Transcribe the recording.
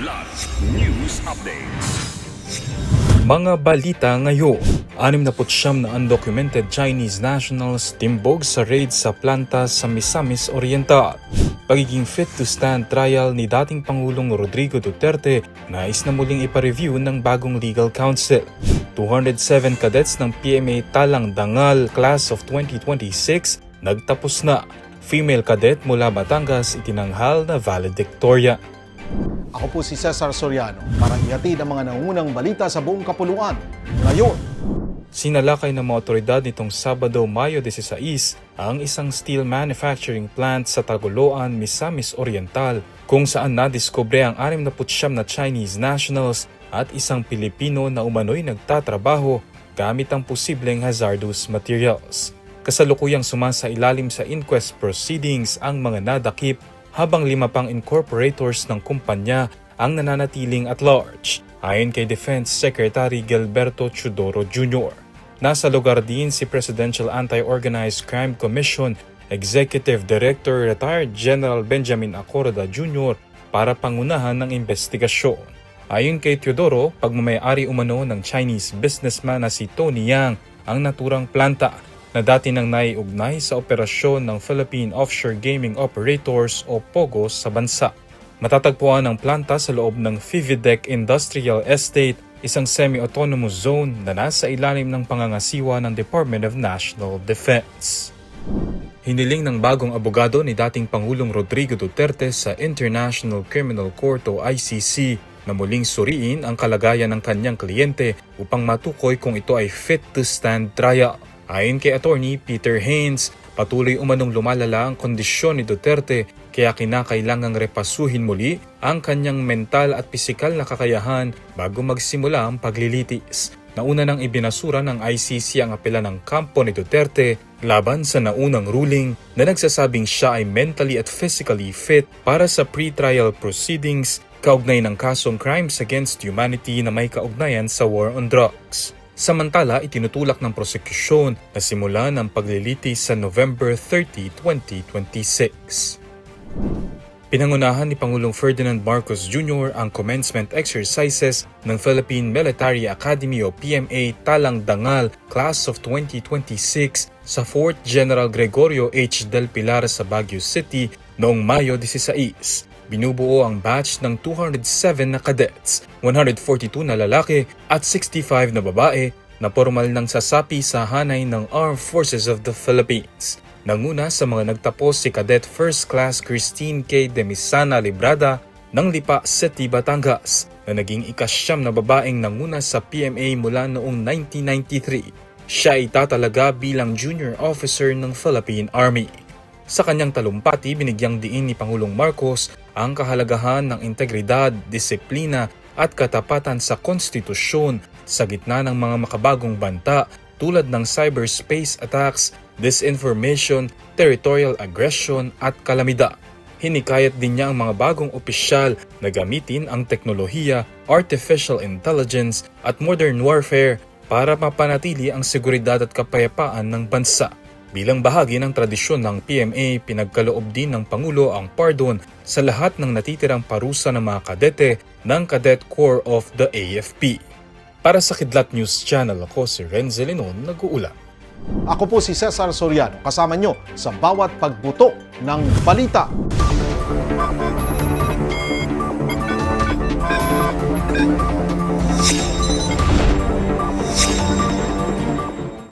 Kidlat News Updates. Mga balita ngayon, 69 na undocumented Chinese nationals timbog sa raid sa planta sa Misamis Oriental. Pagiging fit to stand trial ni dating Pangulong Rodrigo Duterte nais na muling ipa-review ng bagong legal counsel. 207 cadets ng PMA Talang Dangal Class of 2026 nagtapos na. Female cadet mula Batangas itinanghal na valedictorian. Ako po si Cesar Soriano para ihatid ang mga nangungunang balita sa buong kapuluan. Ngayon, Sinalakay ng mga otoridad nitong Sabado, Mayo 16 ang isang steel manufacturing plant sa Tagoloan, Misamis Oriental kung saan nadiskubre ang 69 na Chinese nationals at isang Pilipino na umano'y nagtatrabaho gamit ang posibleng hazardous materials. Kasalukuyang sumasailalim sa inquest proceedings ang mga nadakip habang 5 pang incorporators ng kumpanya ang nananatiling at large, ayon kay Defense Secretary Gilberto Chudoro Jr. Nasa lugar din si Presidential Anti-Organized Crime Commission Executive Director Retired General Benjamin Acorda Jr. para pangunahan ng investigasyon. Ayon kay Teodoro, pagmamayari umano ng Chinese businessman na si Tony Yang ang naturang planta na dati nang naiugnay sa operasyon ng Philippine Offshore Gaming Operators o POGOS sa bansa. Matatagpuan ang planta sa loob ng Fividec Industrial Estate, isang semi-autonomous zone na nasa ilalim ng pangangasiwa ng Department of National Defense. Hiniling ng bagong abogado ni dating Pangulong Rodrigo Duterte sa International Criminal Court o ICC na muling suriin ang kalagayan ng kanyang kliyente upang matukoy kung ito ay fit to stand trial. Ayon kay Attorney Peter Haynes, patuloy umanong lumalala ang kondisyon ni Duterte kaya kinakailangang repasuhin muli ang kanyang mental at pisikal na kakayahan bago magsimula ang paglilitis. Nauna nang ibinasura ng ICC ang apela ng kampo ni Duterte laban sa naunang ruling na nagsasabing siya ay mentally at physically fit para sa pre-trial proceedings kaugnay ng kasong crimes against humanity na may kaugnayan sa war on drugs. Samantala, itinutulak ng prosekusyon na simulan ang paglilitis sa November 30, 2026. Pinangunahan ni Pangulong Ferdinand Marcos Jr. ang commencement exercises ng Philippine Military Academy o PMA Talang Dangal Class of 2026 sa Fort General Gregorio H. Del Pilar sa Baguio City noong Mayo 16. Binubuo ang batch ng 207 na cadets, 142 na lalaki at 65 na babae na formal ng sasapi sa hanay ng Armed Forces of the Philippines. Nanguna sa mga nagtapos si Cadet First Class Christine K. Demisana Librada ng Lipa City, Batangas na naging ika-9 na babaeng nanguna sa PMA mula noong 1993. Siya ay tatalaga bilang junior officer ng Philippine Army. Sa kanyang talumpati, binigyang diin ni Pangulong Marcos ang kahalagahan ng integridad, disiplina at katapatan sa konstitusyon sa gitna ng mga makabagong banta tulad ng cyberspace attacks, disinformation, territorial aggression at kalamidad. Hinikayat din niya ang mga bagong opisyal na gamitin ang teknolohiya, artificial intelligence at modern warfare para mapanatili ang seguridad at kapayapaan ng bansa. Bilang bahagi ng tradisyon ng PMA, pinagkaloob din ng Pangulo ang pardon sa lahat ng natitirang parusa ng mga kadete ng Cadet Corps of the AFP. Para sa Kidlat News Channel, ako si Renzel Linon, nag-uulat. ako po si Cesar Soriano kasama nyo sa bawat pagbuto ng balita.